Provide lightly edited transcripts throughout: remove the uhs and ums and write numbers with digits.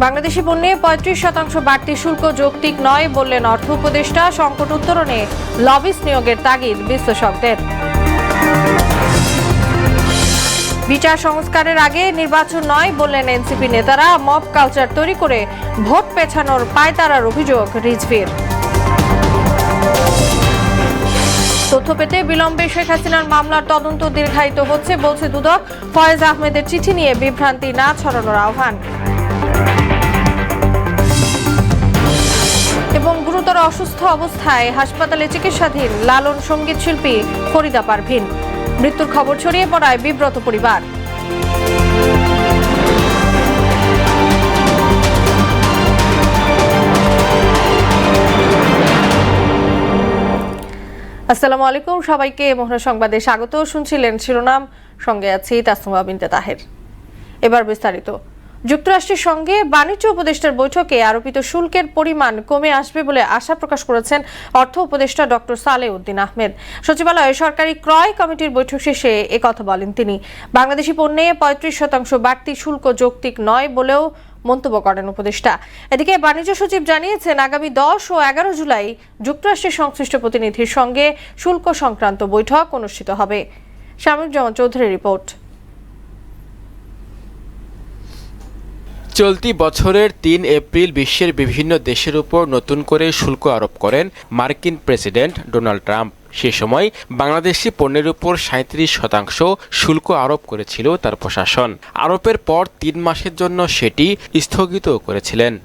বাংলাদেশি পণ্যে ৩৫% বাড়তি শুল্ক যৌক্তিক নয় বললেন অর্থ উপদেষ্টা। সংকট উত্তরণে লবিস্ট নিয়োগের তাগিদ বিশ্লেষকদের। বিচার সংস্কারের আগে নির্বাচন নয় বললেন এনসিপি নেতারা। মব কালচার তৈরি করে ভোট পেছানোর পায়তারার অভিযোগ রিজভির। তথ্য পেতে বিলম্বে শেখ হাসিনার মামলার তদন্ত দীর্ঘায়িত হচ্ছে বলছে দুদক। ফয়েজ আহমেদের চিঠি নিয়ে বিভ্রান্তি না ছড়ানোর আহ্বান। এবং গুরুতর অসুস্থ অবস্থায় হাসপাতালে চিকিৎসাধীন লালন সঙ্গীত শিল্পী ফরিদা পারভিন। মৃত্যুর খবর ছড়িয়ে পড়ায় বিব্রত পরিবার। আসসালামু আলাইকুম, সবাইকে মোহনা সংবাদে স্বাগত। শুনছিলেন শিরোনাম, সঙ্গে আছি তাসনুমা বিনতে তাহের। এবার বিস্তারিত। যুক্তরাষ্ট্রের সঙ্গে বাণিজ্য উপদেষ্টার বৈঠকে আরোপিত শুল্কের পরিমাণ কমে আসবে বলে আশা প্রকাশ করেছেন অর্থ উপদেষ্টা ডক্টর সালেউদ্দিন আহমেদ। সচিবালয়ে সরকারি ক্রয় কমিটির বৈঠক শেষে একথা বলেন তিনি। বাংলাদেশি পণ্যে ৩৫% বাড়তি শুল্ক যৌক্তিক নয় বলেও মন্তব্য করেন উপদেষ্টা। এদিকে বাণিজ্য সচিব জানিয়েছেন আগামী 10 ও 11 জুলাই যুক্তরাষ্ট্রের সংশ্লিষ্ট প্রতিনিধির সঙ্গে শুল্ক সংক্রান্ত বৈঠক অনুষ্ঠিত হবে। শামীম-জামান চৌধুরীর রিপোর্ট। চলতি বছরের ৩ এপ্রিল বিশ্বের বিভিন্ন দেশের উপর নতুন করে শুল্ক আরোপ করেন মার্কিন প্রেসিডেন্ট ডোনাল্ড ট্রাম্প। সে সময় বাংলাদেশি পণ্যের উপর ৩৭% শুল্ক আরোপ করেছিল তার প্রশাসন। আরোপের পর ৩ মাসের জন্য সেটি স্থগিত করেছিলেন।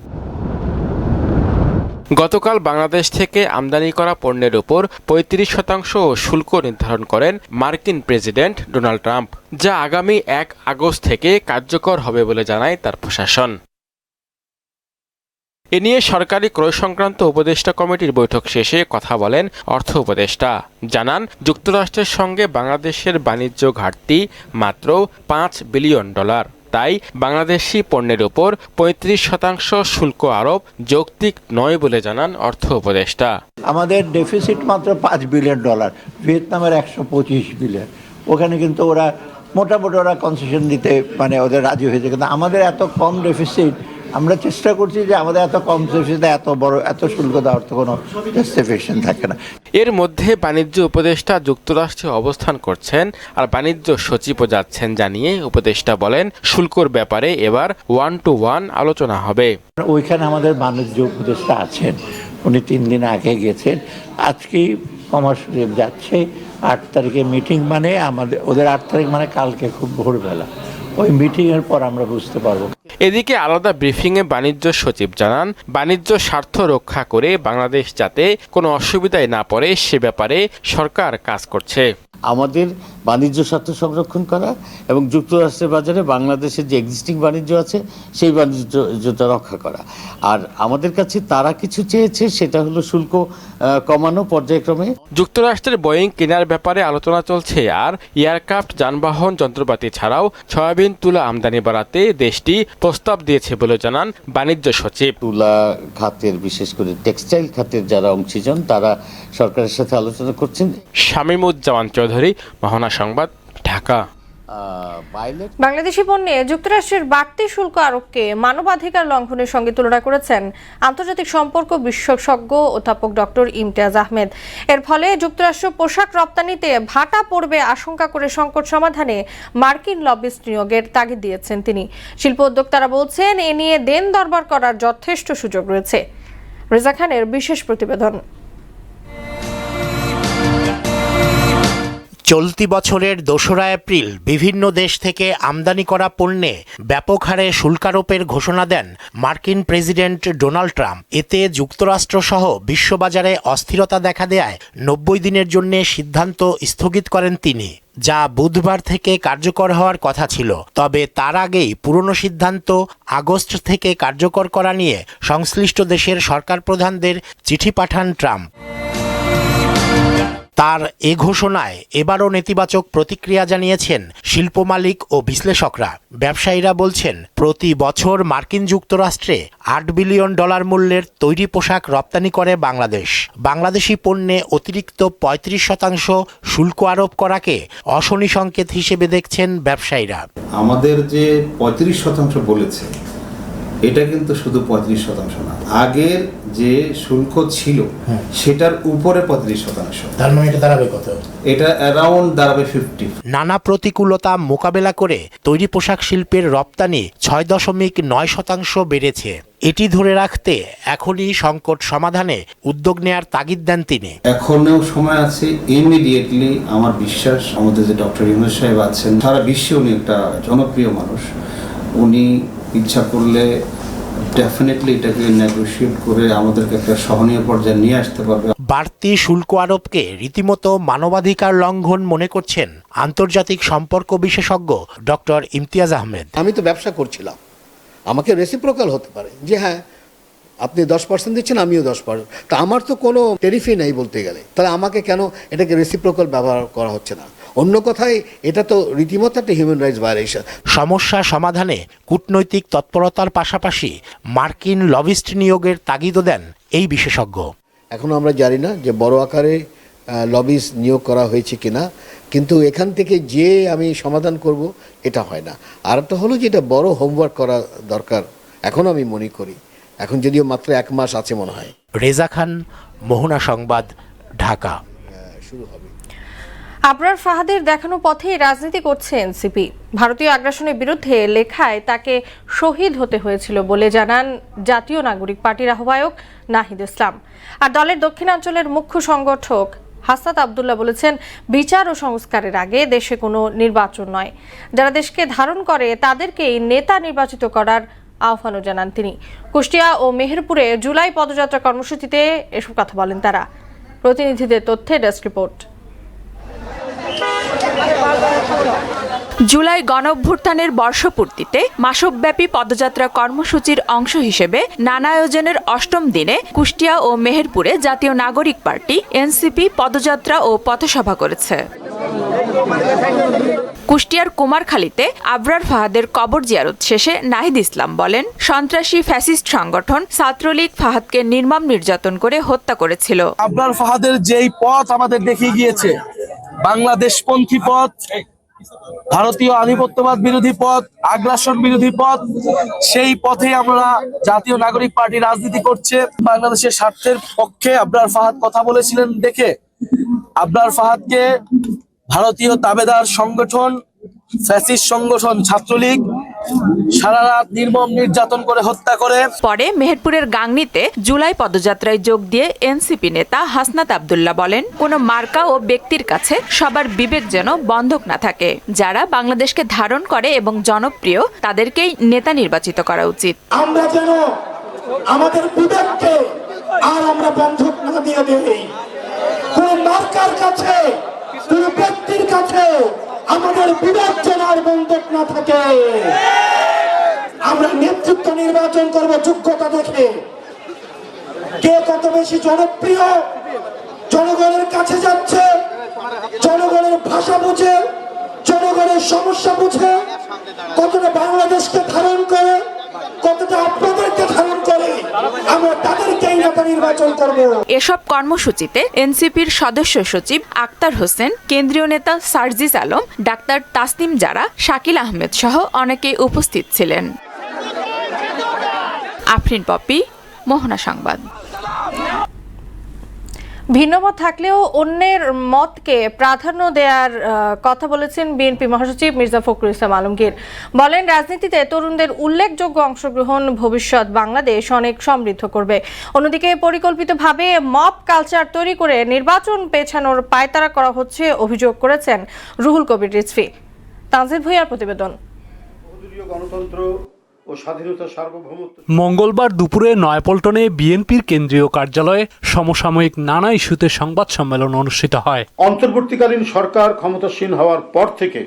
গতকাল বাংলাদেশ থেকে আমদানি করা পণ্যের উপর ৩৫% শুল্ক নির্ধারণ করেন মার্কিন প্রেসিডেন্ট ডোনাল্ড ট্রাম্প, যা আগামী ১ আগস্ট থেকে কার্যকর হবে বলে জানায় তার প্রশাসন। এ নিয়ে সরকারি ক্রয় সংক্রান্ত উপদেষ্টা কমিটির বৈঠক শেষে কথা বলেন অর্থ উপদেষ্টা। জানান, যুক্তরাষ্ট্রের সঙ্গে বাংলাদেশের বাণিজ্য ঘাটতি মাত্র $5 বিলিয়ন। তাই বাংলাদেশি পণ্যের উপর ৩৫% শুল্ক আরোপ যৌক্তিক নয় বলে জানান অর্থ উপদেষ্টা। আমাদের ডেফিসিট মাত্র $5 বিলিয়ন, ভিয়েতনামের 125 বিলিয়ন। ওখানে কিন্তু ওরা মোটামুটি কনসেশন দিতে ওদের রাজি হয়েছে, কিন্তু আমাদের এত কম ডেফিসিট। আমরা চেষ্টা করছি যে আমাদের এত কম ডেফিসিটে এত শুল্ক দেওয়ার তো কোনো জাস্টিফিকেশন থাকে না। এর মধ্যে বাণিজ্য উপদেষ্টা যুক্তরাষ্ট্রে অবস্থান করছেন আর বাণিজ্য সচিবও যাচ্ছেন জানিয়ে উপদেষ্টা বলেন, শুল্কর ব্যাপারে এবার 1-to-1 আলোচনা হবে। ওইখানে আমাদের বাণিজ্য উপদেষ্টা আছেন, উনি 3 দিন আগে গেছেন। আজকেই কমার্স যাচ্ছে। 8 তারিখে মিটিং, ওদের 8 তারিখ কালকে খুব ভোরবেলা। ওই মিটিংয়ের পর আমরা বুঝতে পারবো। এদিকে আলাদা ব্রিফিংয়ে বাণিজ্য সচিব জানান, বাণিজ্য স্বার্থ রক্ষা করে বাংলাদেশ যাতে কোনো অসুবিধায় না পড়ে সে ব্যাপারে সরকার কাজ করছে। আমাদের বাণিজ্য স্বার্থ সংরক্ষণ করা এবং যুক্তরাষ্ট্রের বাজারে বাংলাদেশের যে এক্সিস্টিং বাণিজ্য আছে সেই বাণিজ্যটা রক্ষা করা। আর আমাদের কাছে তারা কিছু চেয়েছে, সেটা হলো শুল্ক কমানো পর্যায়ক্রমে। যুক্তরাষ্ট্রের বোয়িং কেনার ব্যাপারে আলোচনা চলছে। আর এয়ারক্রাফট, যানবাহন, যন্ত্রপাতি ছাড়াও সয়াবিন তুলা আমদানি বাড়াতে দেশটি প্রস্তাব দিয়েছে বলে জানান বাণিজ্য সচিব। তুলা খাতের, বিশেষ করে টেক্সটাইল খাতের যারা অংশীজন, তারা সরকারের সাথে আলোচনা করছেন। শামীম-উজ-জামান চৌধুরী, মোহনা সংবাদ, ঢাকা। বাংলাদেশি পণ্যে যুক্তরাষ্ট্রের বাড়তি শুল্ক আরোপকে মানবাধিকার লঙ্ঘনের সঙ্গে তুলনা করেছেন আন্তর্জাতিক সম্পর্ক বিশেষজ্ঞ অধ্যাপক ডক্টর ইমতিয়াজ আহমেদ। এর ফলে যুক্তরাষ্ট্র পোশাক রপ্তানিতে ভাটা পড়বে আশঙ্কা করে সংকট সমাধানে মার্কিন লবিস্ট নিয়োগের তাগিদ দিয়েছেন তিনি। শিল্প উদ্যোক্তারা বলছেন, এ নিয়ে দেন দরবার করার যথেষ্ট সুযোগ রয়েছে। রেজা খানের বিশেষ প্রতিবেদন। চলতি বছরের 2রা এপ্রিল বিভিন্ন দেশ থেকে আমদানি করা পণ্যে ব্যাপক হারে শুল্কারোপের ঘোষণা দেন মার্কিন প্রেসিডেন্ট ডোনাল্ড ট্রাম্প। এতে যুক্তরাষ্ট্রসহ বিশ্ববাজারে অস্থিরতা দেখা দেয় 90 দিনের জন্য সিদ্ধান্ত স্থগিত করেন তিনি, যা বুধবার থেকে কার্যকর হওয়ার কথা ছিল। তবে তার আগেই পুরনো সিদ্ধান্ত আগস্ট থেকে কার্যকর করা নিয়ে সংশ্লিষ্ট দেশের সরকার প্রধানদের চিঠি পাঠান ট্রাম্প। তার এ ঘোষণায় এবারও নেতিবাচক প্রতিক্রিয়া জানিয়েছেন শিল্প মালিক ও বিশ্লেষকরা। ব্যবসায়ীরা বলছেন, প্রতি বছর মার্কিন যুক্তরাষ্ট্রে $8 বিলিয়ন মূল্যের তৈরি পোশাক রপ্তানি করে বাংলাদেশ। বাংলাদেশি পণ্যে অতিরিক্ত 35% শুল্ক আরোপ করাকে অশনি সংকেত হিসেবে দেখছেন ব্যবসায়ীরা। আমাদের যে 35% বলেছে, এটা কিন্তু শুধু 35% না, আগের যে শুল্ক ছিল সেটার উপরে 35%। তার মানে এটা দাঁড়াবে কত? এটা অ্যারাউন্ড দাঁড়াবে 50। নানা প্রতিকূলতা মোকাবেলা করে তৈরি পোশাক শিল্পের রপ্তানি 6.9% বেড়েছে। এটি ধরে রাখতে এখনই সংকট সমাধানে উদ্যোগ নেয়ার তাগিদ দেন তিনি। এখনো সময় আছে, ইমিডিয়েটলি আমার বিশ্বাস আমাদের যে ডক্টর ইউনূস সাহেব আছেন, সারা বিশ্বে উনি একটা জনপ্রিয় মানুষ, উনি ইচ্ছা করলে ডেফিনেটলি এটাকে নেগোশিয়েট করে আমাদেরকে একটা সহনীয় পর্যায়ে নিয়ে আসতে পারবে। বাড়তি শুল্ক আরোপকে রীতিমতো মানবাধিকার লঙ্ঘন মনে করছেন আন্তর্জাতিক সম্পর্ক বিশেষজ্ঞ ডক্টর ইমতিয়াজ আহমেদ। আমি তো ব্যবসা করছিলাম, আমাকে রেসিপ্রোকাল হতে পারে যে হ্যাঁ আপনি 10% দিচ্ছেন, আমিও 10%, তা আমার তো কোনো টেরিফই নেই বলতে গেলে, তাহলে আমাকে কেন এটাকে রেসিপ্রোকাল ব্যবহার করা হচ্ছে না? অন্য কথায় এটা তো রীতিমতো একটা হিউম্যান রাইটস ভায়োলেশন। সমস্যা সমাধানে কূটনৈতিক তৎপরতার পাশাপাশি মার্কিন লবিস্ট নিয়োগের তাগিদও দেন এই বিশেষজ্ঞ। এখন আমরা জানি না যে বড় আকারে লবিস্ট নিয়োগ করা হয়েছে কিনা, কিন্তু এখান থেকে যে আমি সমাধান করব এটা হয় না। আর একটা হলো যে এটা বড় হোমওয়ার্ক করা দরকার এখন আমি মনে করি, এখন যদিও মাত্র 1 মাস আছে মনে হয়। রেজা খান, মোহনা সংবাদ, ঢাকা। শুরু হবে। আবরার ফাহাদের দেখানো পথেই রাজনীতি করছে এনসিপি। ভারতীয় আগ্রাসনের বিরুদ্ধে লেখায় তাকে শহীদ হতে হয়েছিল বলে জানান জাতীয় নাগরিক পার্টির আহ্বায়ক নাহিদ ইসলাম। আর দলের দক্ষিণাঞ্চলের মুখ্য সংগঠক হাসনাত আব্দুল্লাহ বলেছেন, বিচার ও সংস্কারের আগে দেশে কোনো নির্বাচন নয়, যারা দেশকে ধারণ করে তাদেরকেই নেতা নির্বাচিত করার আহ্বানও জানান তিনি। কুষ্টিয়া ও মেহেরপুরে জুলাই পদযাত্রা কর্মসূচিতে এসব কথা বলেন তারা। প্রতিনিধিদের তথ্যে ডেস্ক রিপোর্ট। জুলাই গণঅভ্যুত্থানের বর্ষপূর্তিতে মাসব্যাপী পদযাত্রা কর্মসূচির অংশ হিসেবে নানা আয়োজনের ৮ম দিনে কুষ্টিয়া ও মেহেরপুরে জাতীয় নাগরিক পার্টি এনসিপি পদযাত্রা ও পথসভা করেছে। কুষ্টিয়ার কুমারখালীতে আবরার ফাহাদের কবর জিয়ারত শেষে নাহিদ ইসলাম বলেন, সন্ত্রাসী ফ্যাসিস্ট সংগঠন ছাত্রলীগ ফাহাদকে নির্মম নির্যাতন করে হত্যা করেছিল। আবরার ফাহাদের যেই পথ আমাদের দেখিয়ে গিয়েছে, বাংলাদেশপন্থী পথ, ভারতীয় আধিপত্যবাদ বিরোধী পথ, আগ্রাসন বিরোধী পথ, সেই পথে আমরা জাতীয় নাগরিক পার্টি রাজনীতি করছে। বাংলাদেশের স্বার্থের পক্ষে আবরার ফাহাদ কথা বলেছিলেন দেখে আবরার ফাহাদকে ভারতীয় তাবেদার সংগঠন, ফ্যাসিস্ট সংগঠন ছাত্রলীগ সারা রাত নির্মম নির্যাতন করে হত্যা করে। পরে মেহেরপুরের গাংনীতে জুলাই পদযাত্রায় যোগ দিয়ে এনসিপি নেতা হাসনাত আব্দুল্লাহ বলেন, কোনো মার্কা ও ব্যক্তির কাছে সবার বিবেক যেন বন্ধক না থাকে। যারা বাংলাদেশকে ধারণ করে এবং জনপ্রিয় তাদেরকেই নেতা নির্বাচিত করা উচিত। আমরা যেন আমাদের বিবেককে আর আমরা বন্ধক না দিয়ে দেই, কোন মার্কার কাছে, কোন ব্যক্তির কাছে আমাদের বিবেক যেন আর বন্ধক না থাকে। আমরা নেতৃত্ব নির্বাচন করব যোগ্যতা দেখে, কে কত বেশি জনপ্রিয়, জনগণের কাছে যাচ্ছে, জনগণের ভাষা বুঝে, জনগণের সমস্যা বুঝে, কতটা বাংলাদেশকে ধারণ করে, কতটা আপনাদেরকে ধারণ করে, আমরা তাদেরকেই নেতা নির্বাচন করব। এসব কর্মসূচিতে এনসিপির সদস্য সচিব আক্তার হোসেন, কেন্দ্রীয় নেতা সার্জিস আলম, ডাক্তার তাসনিম জারা, শাকিল আহমেদ সহ অনেকেই উপস্থিত ছিলেন। আফরিন পপি, মোহনা সংবাদ। ভিন্নমত থাকলেও অন্যের মতকে প্রাধান্য দেওয়ার কথা বলেছেন বিএনপি মহাসচিব মির্জা ফখরুল ইসলাম আলমগীর। বলেন, রাজনীতিতে তরুণদের উল্লেখযোগ্য অংশগ্রহণ ভবিষ্যৎ বাংলাদেশ অনেক সমৃদ্ধ করবে। অন্যদিকে পরিকল্পিতভাবে মব কালচার তৈরি করে নির্বাচন পেছানোর পায়তারা করা হচ্ছে অভিযোগ করেছেন রুহুল কবির রিজভী। তানজিল ভুঁইয়ার প্রতিবেদন। গণতন্ত্র ও স্বাধীনতা সার্বভৌমত্ব। মঙ্গলবার দুপুরে নয়াপল্টনে বিএনপির কেন্দ্রীয় কার্যালয়ে সমসাময়িক নানা ইস্যুতে সংবাদ সম্মেলন অনুষ্ঠিত হয়। অন্তর্বর্তীকালীন সরকার ক্ষমতাসীন হওয়ার পর থেকে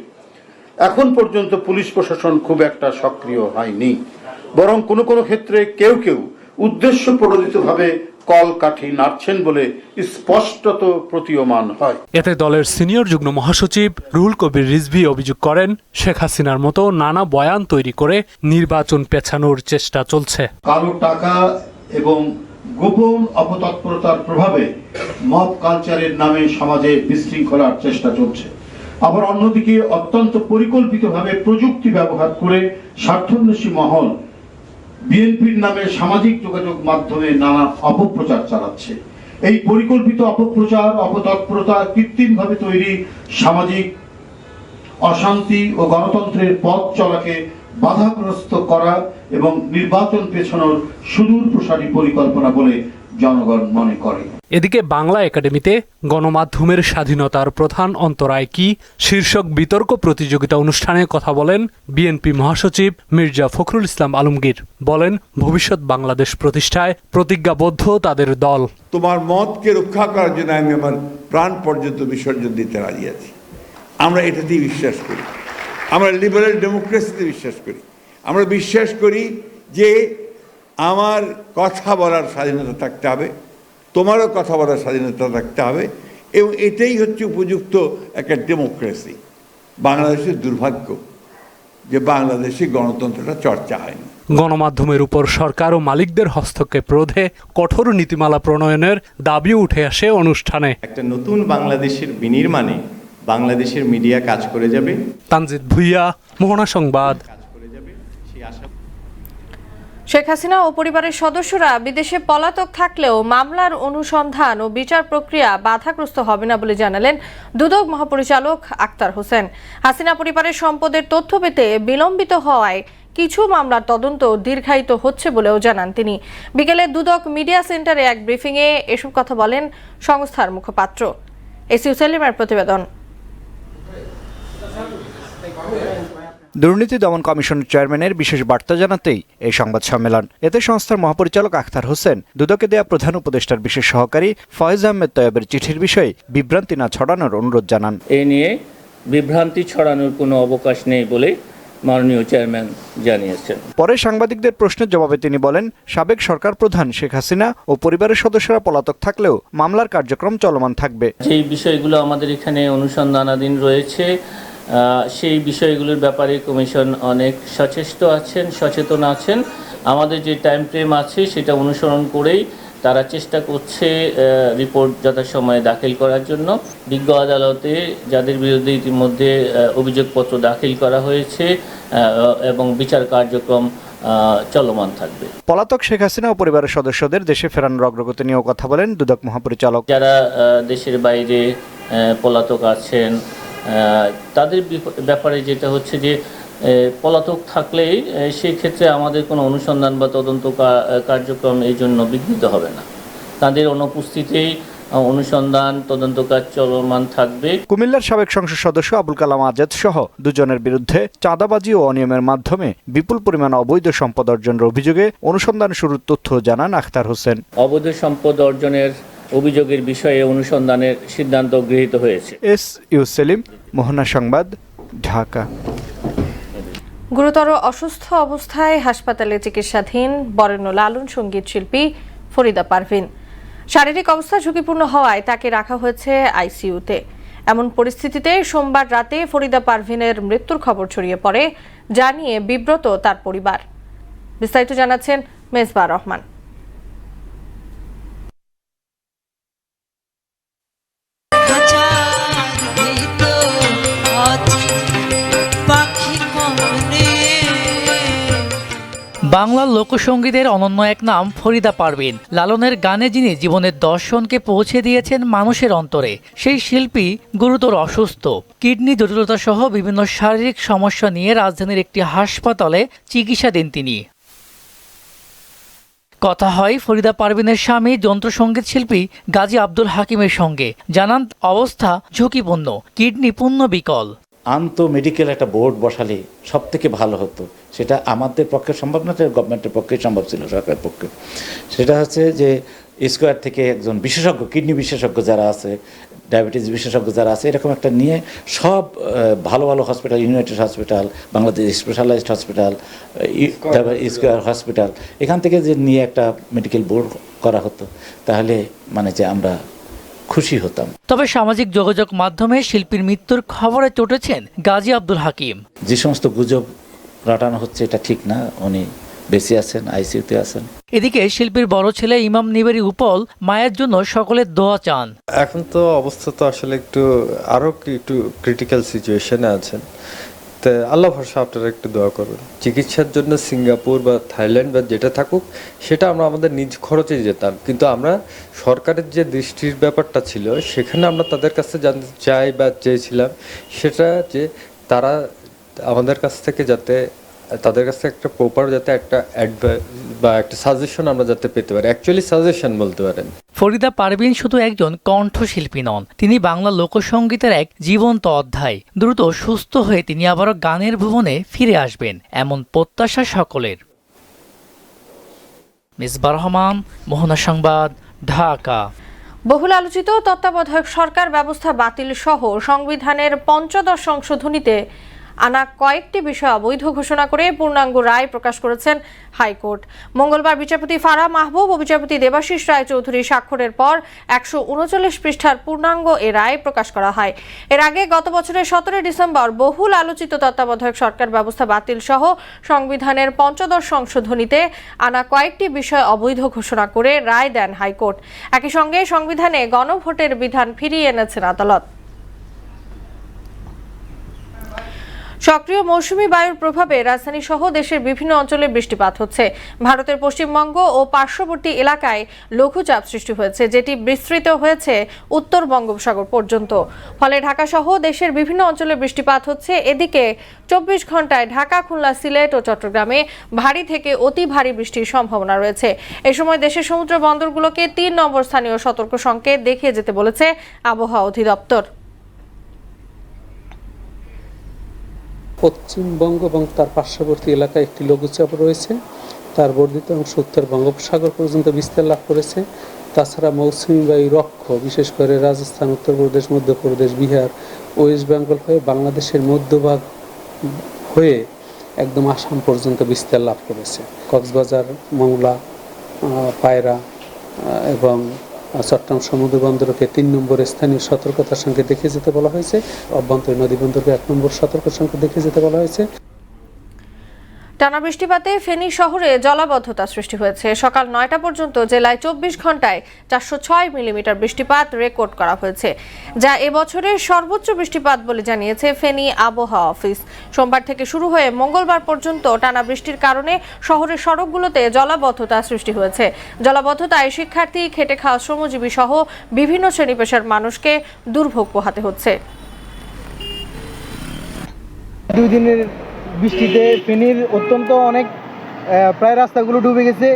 এখন পর্যন্ত পুলিশ প্রশাসন খুব একটা সক্রিয় হয়নি, বরং কোনো কোনো ক্ষেত্রে কেউ কেউ উদ্দেশ্য প্রণোদিতভাবে কলকাঠি নাড়ছেন বলে স্পষ্টত প্রতীয়মান হয়। এতে দলের সিনিয়র যুগ্ম মহাসচিব রুহুল কবির রিজভী অভিযোগ করেন, শেখ হাসিনার মতো নানা বয়ান তৈরি করে নির্বাচন পেছানোর চেষ্টা চলছে। কালো টাকা এবং গোপন অপতৎপরতার প্রভাবে মব কালচারের নামে সমাজে বিশৃঙ্খলার চেষ্টা চলছে। আবার অন্যদিকে অত্যন্ত পরিকল্পিতভাবে প্রযুক্তি ব্যবহার করে স্বার্থান্বেষী মহল বিএনপির নামে সামাজিক যোগাযোগ মাধ্যমে নানা অপপ্রচার চালাচ্ছে। এই পরিকল্পিত অপপ্রচার, অপতৎপরতা, কৃত্রিমভাবে তৈরি সামাজিক অশান্তি ও গণতন্ত্রের পথ চলাকে বাধাগ্রস্ত করা এবং নির্বাচন পেছানোর সুদূর প্রসারী পরিকল্পনা বলে জনগণ মনে করে। এদিকে বাংলা একাডেমিতে গণমাধ্যমের স্বাধীনতার প্রধান অন্তরায় কি শীর্ষক বিতর্ক প্রতিযোগিতা অনুষ্ঠানে কথা বলেন বিএনপি মহাসচিব মির্জা ফখরুল ইসলাম আলমগীর। বলেন, ভবিষ্যৎ বাংলাদেশ প্রতিষ্ঠায় প্রতিজ্ঞাবদ্ধ তাদের দল। তোমার মতকে রক্ষা করার জন্য আমি আমার প্রাণ পর্যন্ত বিসর্জন দিতে রাজি আছি। আমরা এটাতেই বিশ্বাস করি। আমরা লিবারেল ডেমোক্রেসিতে বিশ্বাস করি। আমরা বিশ্বাস করি যে আমার কথা বলার স্বাধীনতা থাকতে হবে, তোমারও কথা বলার স্বাধীনতা থাকতে হবে, এবং এটাই হচ্ছে উপযুক্ত একটা ডেমোক্রেসি। বাংলাদেশের দুর্ভাগ্য যে বাংলাদেশে গণতন্ত্রটা চর্চা হয়নি। গণমাধ্যমের উপর সরকার ও মালিকদের হস্তক্ষেপ রোধে কঠোর নীতিমালা প্রণয়নের দাবি উঠে আসে অনুষ্ঠানে। একটা নতুন বাংলাদেশের বিনির্মাণে বাংলাদেশের মিডিয়া কাজ করে যাবে। তানজিদ ভুইয়া, মোহনা সংবাদ। শেখ হাসিনা ও পরিবারের সদস্যরা বিদেশে পলাতক থাকলেও মামলার অনুসন্ধান ও বিচার প্রক্রিয়া বাধাগ্রস্ত হবে না বলে জানালেন দুদক মহাপরিচালক আক্তার হোসেন। হাসিনা পরিবারের সম্পদের তথ্য পেতে বিলম্বিত হওয়ায় কিছু মামলার তদন্ত দীর্ঘায়িত হচ্ছে বলেও জানান তিনি। বিকেলে দুদক মিডিয়া সেন্টারে এক ব্রিফিংয়ে এসব কথা বলেন সংস্থার মুখপাত্র। এসইউ সেলিমের প্রতিবেদন। দুর্নীতি দমন কমিশনের চেয়ারম্যানের বিশেষ বার্তা জানাতেই এই সংবাদ সম্মেলন। এতে সংস্থার মহাপরিচালক আখতার হোসেন দুদকে দেয়া প্রধান উপদেষ্টার বিশেষ সহকারী ফয়েজ আহমেদ তৈয়বের চিঠির বিষয়ে বিভ্রান্তি না ছড়ানোর অনুরোধ জানান। এ নিয়ে বিভ্রান্তি ছড়ানোর কোনো অবকাশ নেই বলে মাননীয় চেয়ারম্যান জানিয়েছেন। পরে সাংবাদিকদের প্রশ্নের জবাবে তিনি বলেন, সাবেক সরকার প্রধান শেখ হাসিনা ও পরিবারের সদস্যরা পলাতক থাকলেও মামলার কার্যক্রম চলমান থাকবে। যেই বিষয়গুলো আমাদের এখানে অনুসন্ধানাধীন রয়েছে সেই বিষয়গুলোর ব্যাপারে কমিশন অনেক সচেতন আছেন। আমাদের যে টাইম ফ্রেম আছে সেটা অনুসরণ করেই তারা চেষ্টা করছে রিপোর্ট যথাসময়ে দাখিল করার জন্য। বিজ্ঞ আদালতে যাদের বিরুদ্ধে ইতিমধ্যে অভিযোগপত্র দাখিল করা হয়েছে এবং বিচার কার্যক্রম চলমান থাকবে। পলাতক শেখ হাসিনা ও পরিবারের সদস্যদের দেশে ফেরানোর অগ্রগতি নিয়েও কথা বলেন দুদক মহাপরিচালক। যারা দেশের বাইরে পলাতক আছেন তাদের ব্যাপারে যেটা হচ্ছে যে পলাতক থাকলেই সেই ক্ষেত্রে আমাদের কোনো অনুসন্ধান বা তদন্ত কার্যক্রম এই জন্য বিঘ্নিত হবে না। তাদের অনুপস্থিতিতেই অনুসন্ধান তদন্ত কাজ চলমান থাকবে। কুমিল্লার সাবেক সংসদ সদস্য আবুল কালাম আজাদ সহ দুজনের বিরুদ্ধে চাঁদাবাজি ও অনিয়মের মাধ্যমে বিপুল পরিমাণ অবৈধ সম্পদ অর্জনের অভিযোগে অনুসন্ধান শুরুর তথ্য জানান আখতার হোসেন। অবৈধ সম্পদ অর্জনের অভিযোগের বিষয়ে অনুসন্ধানের সিদ্ধান্ত গৃহীত হয়েছে। এসইউ সেলিম, মোহনা সংবাদ, ঢাকা। গুরুতর অসুস্থ অবস্থায় হাসপাতালে চিকিৎসাধীন বরেণ্য লালন সঙ্গীত শিল্পী ফরিদা পারভিন। শারীরিক অবস্থা ঝুঁকিপূর্ণ হওয়ায় তাকে রাখা হয়েছে আইসিইউতে। এমন পরিস্থিতিতে সোমবার রাতে ফরিদা পারভিনের মৃত্যুর খবর ছড়িয়ে পড়ে, যা নিয়ে বিব্রত তার পরিবার। বিস্তারিত জানাচ্ছেন মেজবা রহমান। বাংলা লোকসঙ্গীতের অনন্য এক নাম ফরিদা পারভিন। লালনের গানে যিনি জীবনের দর্শনকে পৌঁছে দিয়েছেন মানুষের অন্তরে, সেই শিল্পী গুরুতর অসুস্থ। কিডনি জটিলতা সহ বিভিন্ন শারীরিক সমস্যা নিয়ে রাজধানীর একটি হাসপাতালে চিকিৎসাধীন তিনি। কথা হয় ফরিদা পারভিনের স্বামী যন্ত্রসঙ্গীত শিল্পী গাজী আব্দুল হাকিমের সঙ্গে। জানান অবস্থা ঝুঁকিপূর্ণ, কিডনি পূর্ণ বিকল। মেডিকেল একটা বোর্ড বসালে সব থেকে ভালো হতো। সেটা আমাদের পক্ষে সম্ভব না, গভর্নমেন্টের পক্ষে সম্ভব ছিল, সরকারের পক্ষে। সেটা হচ্ছে যে স্কোয়ার থেকে একজন বিশেষজ্ঞ, কিডনি বিশেষজ্ঞ যারা আছে, ডায়াবেটিস বিশেষজ্ঞ যারা আছে, এরকম একটা নিয়ে সব ভালো ভালো hospital, United hospital, Bangladesh specialised hospital, Square hospital, এখান থেকে যে নিয়ে একটা মেডিকেল বোর্ড করা হতো, তাহলে যে আমরা খুশি হতাম। তবে সামাজিক যোগাযোগ মাধ্যমে শিল্পীর মৃত্যুর খবরে চটেছেন গাজী আব্দুল হাকিম। যে সমস্ত গুজব রটানো হচ্ছে এটা ঠিক না, উনি বেঁচে আছেন, আইসিইউতে আছেন। এদিকে শিল্পীর বড় ছেলে ইমাম নিবেরি উপল মায়ের জন্য সকলের দোয়া চান। এখন তো অবস্থা তো আসলে একটু ক্রিটিক্যাল সিচুয়েশনে আছেন, তো আল্লাহ ভরসা আপনারা একটু দোয়া করবেন। চিকিৎসার জন্য সিঙ্গাপুর বা থাইল্যান্ড বা যেটা থাকুক সেটা আমরা আমাদের নিজ খরচে যেতাম, কিন্তু আমরা সরকারের যে দৃষ্টির ব্যাপারটা ছিল সেখানে আমরা তাদের কাছে জানতে চাই বা চেয়েছিলাম সেটা যে তারা আমাদের কাছ থেকে যাতে তাদের কাছে একটা প্রপার যাতে একটা অ্যাডভাইস বা একটা সাজেশন আমরা যাতে পেতে পারি, অ্যাকচুয়ালি সাজেশন বলতে পারেন। ফরিদা পারভীন শুধু একজন কণ্ঠশিল্পী নন, তিনি বাংলা লোকসঙ্গীতের এক জীবন্ত অধ্যায়। দ্রুত সুস্থ হয়ে তিনি আবারও গানের ভুবনে ফিরে আসবেন এমন প্রত্যাশা সকলের। মিসবাহ রহমান, মোহনা সংবাদ, ঢাকা। বহুল আলোচিত তত্ত্বাবধায়ক সরকার ব্যবস্থা বাতিল সহ সংবিধানের ৫ম সংশোধনীতে আনা কয়েকটি বিষয় অবৈধ ঘোষণা করে পূর্ণাঙ্গ রায় প্রকাশ করেছেন হাইকোর্ট। মঙ্গলবার বিচারপতি ফারাহ মাহবুব ও বিচারপতি দেবাশিস রায় চৌধুরী স্বাক্ষরের পর ১৩৯ পৃষ্ঠার পূর্ণাঙ্গ এ রায় প্রকাশ করা হয়। এর আগে গত বছরের ১৭ ডিসেম্বর বহুল আলোচিত তত্ত্বাবধায়ক সরকার ব্যবস্থা বাতিল সহ সংবিধানের ৫ম সংশোধনীতে আনা কয়েকটি বিষয় অবৈধ ঘোষণা করে রায় দেন হাইকোর্ট। একই সঙ্গে সংবিধানে গণভোটের বিধান ফিরিয়ে এনেছেন আদালত। সক্রিয় মৌসুমী বায়ুর প্রভাবে রাজধানী সহ দেশের বিভিন্ন অঞ্চলে বৃষ্টিপাত হচ্ছে। ভারতের পশ্চিমবঙ্গ ও পার্শ্ববর্তী এলাকায় লঘুচাপ সৃষ্টি হয়েছে, যেটি বিস্তৃত হয়েছে উত্তর বঙ্গোপসাগর পর্যন্ত। ফলে ঢাকা সহ দেশের বিভিন্ন অঞ্চলে বৃষ্টিপাত হচ্ছে। এদিকে ২৪ ঘন্টায় ঢাকা, খুলনা, সিলেট ও চট্টগ্রামে ভারী থেকে অতি ভারী বৃষ্টির সম্ভাবনা রয়েছে। এ সময় দেশের সমুদ্র বন্দরগুলোকে ৩ নম্বর স্থানীয় সতর্ক সংকেত দেখিয়ে যেতে বলেছে আবহাওয়া অধিদপ্তর। পশ্চিমবঙ্গ এবং তার পার্শ্ববর্তী এলাকায় একটি লঘুচাপ রয়েছে, তার বর্ধিত অংশ উত্তর বঙ্গোপসাগর পর্যন্ত বিস্তার লাভ করেছে। তাছাড়া মৌসুমী বায়ু রক্ষ বিশেষ করে রাজস্থান, উত্তরপ্রদেশ, মধ্যপ্রদেশ, বিহার, ওয়েস্ট বেঙ্গল হয়ে বাংলাদেশের মধ্যভাগ হয়ে একদম আসাম পর্যন্ত বিস্তার লাভ করেছে। কক্সবাজার, মংলা, পায়রা এবং চট্টগ্রাম সমুদ্র বন্দরকে ৩ নম্বর স্থানীয় সতর্কতার সঙ্গে দেখে যেতে বলা হয়েছে। অভ্যন্তরীণ নদী বন্দরকে ১ নম্বর সতর্ক সঙ্গে দেখে যেতে বলা হয়েছে। টানা বৃষ্টিপাতে ফেনী শহরে জলাবদ্ধতা সৃষ্টি হয়েছে। সকাল ৯টা পর্যন্ত জেলায় ২৪ ঘন্টায় ৪০৬ মিলিমিটার বৃষ্টিপাত রেকর্ড করা হয়েছে, যা এবছরের সর্বোচ্চ বৃষ্টিপাত বলে জানিয়েছে ফেনী আবহাওয়া অফিস। সোমবার থেকে শুরু হয়ে মঙ্গলবার পর্যন্ত টানা বৃষ্টির কারণে শহরের সড়কগুলোতে জলাবদ্ধতা সৃষ্টি হয়েছে। জলাবদ্ধতায় শিক্ষার্থী, খেটে খাওয়া শ্রমজীবী সহ বিভিন্ন শ্রেণী পেশার মানুষকে দুর্ভোগ পোহাতে হচ্ছে। 2 দিনের বৃষ্টিতে ফেনীর অত্যন্ত অনেক প্রায় রাস্তাগুলো ডুবে গেছে,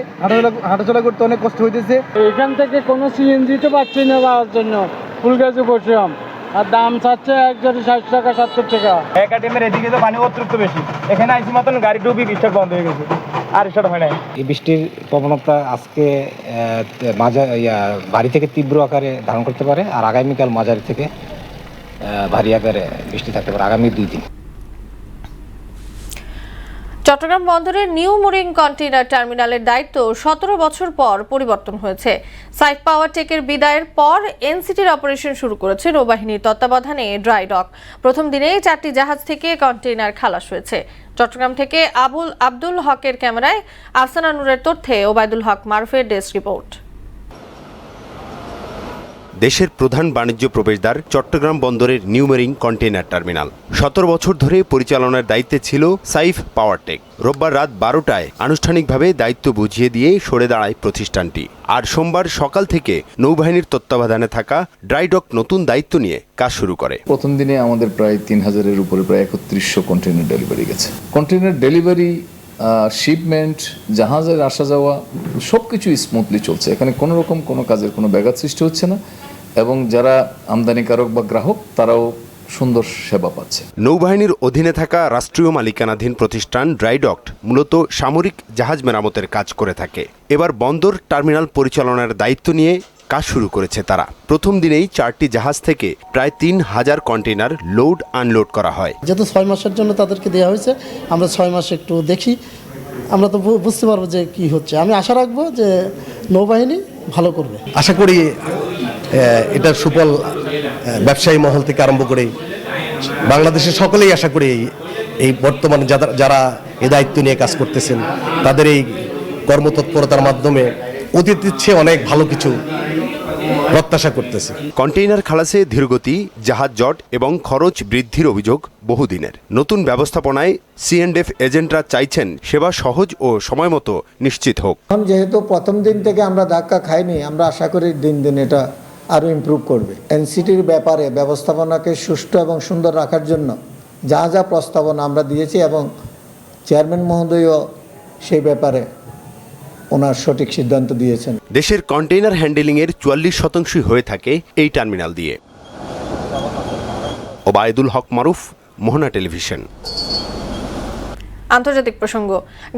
হাঁটাচলা করতে অনেক কষ্ট হইতেছে। এখান থেকে কোনো সিএনজি তো পাচ্ছি না যাওয়ার জন্য, ফুলগাছে বসলাম আর দাম চাচ্ছে একজনে ৬০ টাকা ৭০ টাকা। একাডেমির এদিকে তো পানি অতিরিক্ত বেশি, এখানে আইসি মতন গাড়ি ডুবি বৃষ্টি বন্ধ হয়ে গেছে, আর সেটা হয় না। এই বৃষ্টির প্রবণতা আজকে ভারী থেকে তীব্র আকারে ধারণ করতে পারে, আর আগামীকাল মাঝারি থেকে ভারী আকারে বৃষ্টি থাকতে পারে আগামী 2 দিন। চট্টগ্রাম বন্দরের নিউ মুরিং কন্টেইনার টার্মিনালের দায়িত্ব ১৭ বছর পর পরিবর্তন হয়েছে। সাইফ পাওয়ার টেকের বিদায়ের পর এনসিটির অপারেশন শুরু করেছে নৌবাহিনীর তত্ত্বাবধানে ড্রাই ডক। প্রথম দিনেই 4টি জাহাজ থেকে কন্টেইনার খালাস হয়েছে। চট্টগ্রাম থেকে আব্দুল হকের ক্যামেরায়, আফসানা নূরের তথ্যে ওবায়দুল হক মারুফের ডেস্ক রিপোর্ট। দেশের প্রধান বাণিজ্য প্রবেশদ্বার চট্টগ্রাম বন্দরের নিউ মেরিং কন্টেইনার টার্মিনাল 17 বছর ধরে পরিচালনার দায়িত্বে ছিল সাইফ পাওয়ারটেক। রোববার রাত 12টায় আনুষ্ঠানিকভাবে দায়িত্ব বুঝিয়ে দিয়ে সরে দাঁড়ায় প্রতিষ্ঠানটি। আর সোমবার সকাল থেকে নৌবাহিনীর তত্ত্বাবধানে থাকা ড্রাইডক নতুন দায়িত্ব নিয়ে কাজ শুরু করে। প্রথম দিনে আমাদের প্রায় 3000-এর উপরে প্রায় 3100 কন্টেইনার ডেলিভারি গেছে। কন্টেইনার ডেলিভারি, শিপমেন্ট, জাহাজের আসা যাওয়া সব কিছুই স্মুথলি চলছে। এখানে কোনো রকম কোনো কাজের কোনো ব্যাঘাত সৃষ্টি হচ্ছে না, এবং যারা আমদানিকারক বা গ্রাহক তারাও সুন্দর সেবা পাচ্ছে। নৌবাহিনীর অধীনে থাকা রাষ্ট্রীয় মালিকানাধীন প্রতিষ্ঠান ড্রাইডক মূলত সামরিক জাহাজ মেরামতের কাজ করে থাকে। এবার বন্দর টার্মিনাল পরিচালনার দায়িত্ব নিয়ে কাজ শুরু করেছে তারা। প্রথম দিনেই 4টি জাহাজ থেকে প্রায় 3000 কন্টেইনার লোড আনলোড করা হয়। যেহেতু 6 মাসের জন্য তাদেরকে দেওয়া হয়েছে, আমরা 6 মাস একটু দেখি, আমরা তো বুঝতে পারবো যে কি হচ্ছে। আমি আশা রাখবো যে নৌবাহিনী ভালো করবে। আশা করি এটার সুফল ব্যবসায়ী মহল থেকে আরম্ভ করে বাংলাদেশের সকলেই আশা করি এই বর্তমানে যারা এই দায়িত্ব নিয়ে কাজ করতেছেন তাদের এই কর্মতৎপরতার মাধ্যমে অতীতের চেয়ে অনেক ভালো কিছু প্রত্যাশা করতেছি। কন্টেইনার খালাসে ধীরগতি, জাহাজ জট এবং খরচ বৃদ্ধির অভিযোগ বহুদিনের। নতুন ব্যবস্থাপনায় C&F এজেন্টরা চাইছেন সেবা সহজ ও সময়মতো নিশ্চিত হোক। যেহেতু প্রথম দিন থেকে আমরা ধাক্কা খাইনি, আমরা আশা করি দিন দিন এটা আরও ইমপ্রুভ করবে। এনসিটির ব্যাপারে ব্যবস্থাপনাকে সুষ্ঠু এবং সুন্দর রাখার জন্য যা যা প্রস্তাবনা আমরা দিয়েছি এবং চেয়ারম্যান মহোদয়ও সেই ব্যাপারে ওনার সঠিক সিদ্ধান্ত দিয়েছেন। দেশের কন্টেইনার হ্যান্ডেলিংয়ের 44% হয়ে থাকে এই টার্মিনাল দিয়ে। ওবায়দুল হক মারুফ, মোহনা টেলিভিশন। আন্তর্জাতিক প্রসঙ্গ,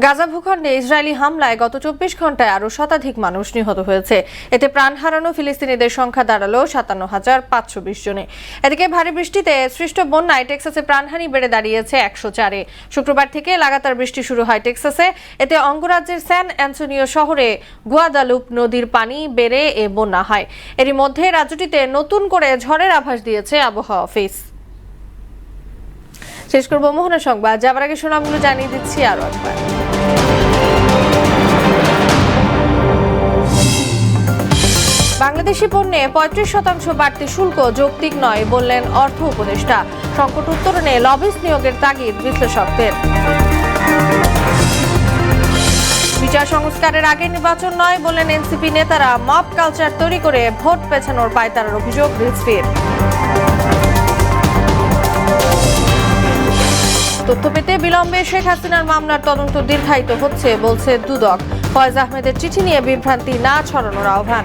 গাজা ভূখণ্ডে ইসরায়েলি হামলায় গত 24 ঘন্টায় আরও শতাধিক মানুষ নিহত হয়েছে। এতে প্রাণ হারানো ফিলিস্তিনিদের সংখ্যা দাঁড়ালো 57,520 জনে। এদিকে ভারী বৃষ্টিতে সৃষ্ট বন্যায় টেক্সাসে প্রাণহানি বেড়ে দাঁড়িয়েছে 104-এ। শুক্রবার থেকে লাগাতার বৃষ্টি শুরু হয় টেক্সাসে। এতে অঙ্গরাজ্যের স্যান অ্যান্টোনিও শহরে গুয়াদালুপ নদীর পানি বেড়ে এ বন্যা হয়। এরই মধ্যে রাজ্যটিতে নতুন করে ঝড়ের আভাস দিয়েছে আবহাওয়া অফিস। শেষ করব মোহনা সংবাদ, যাবার আগে শোনামগুলো জানিয়ে দিচ্ছি আরো একবার। বাংলাদেশি পণ্যে 35% বাড়তি শুল্ক যৌক্তিক নয় বললেন অর্থ উপদেষ্টা। সংকট উত্তরণে লবিস্ট নিয়োগের তাগিদ বিশ্লেষকদের। বিচার সংস্কারের আগে নির্বাচন নয় বললেন এনসিপি নেতারা। মব কালচার তৈরি করে ভোট পেছানোর পায়তারার অভিযোগ রিজভির। তথ্য পেতে বিলম্বে শেখ হাসিনার মামলার তদন্ত দীর্ঘায়িত হচ্ছে বলছে দুদক। ফয়েজ আহমেদের চিঠি নিয়ে বিভ্রান্তি না ছড়ানোর আহ্বান।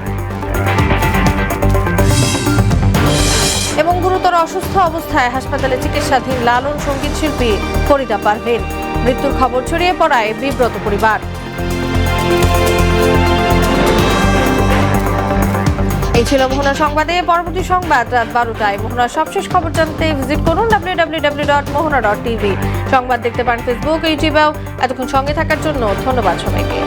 এবং গুরুতর অসুস্থ অবস্থায় হাসপাতালে চিকিৎসাধীন লালন সঙ্গীত শিল্পী ফরিদা পারভীন। মৃত্যুর খবর ছড়িয়ে পড়ায় বিব্রত পরিবার। এই ছিল মোহনা সংবাদে। পরবর্তী সংবাদ রাত 12টায়। মোহনার সবশেষ খবর জানতে ভিজিট করুন www.mohana.tv। সংবাদ দেখতে পান ফেসবুক, ইউটিউবেও। এতক্ষণ সঙ্গে থাকার জন্য ধন্যবাদ সবাইকে।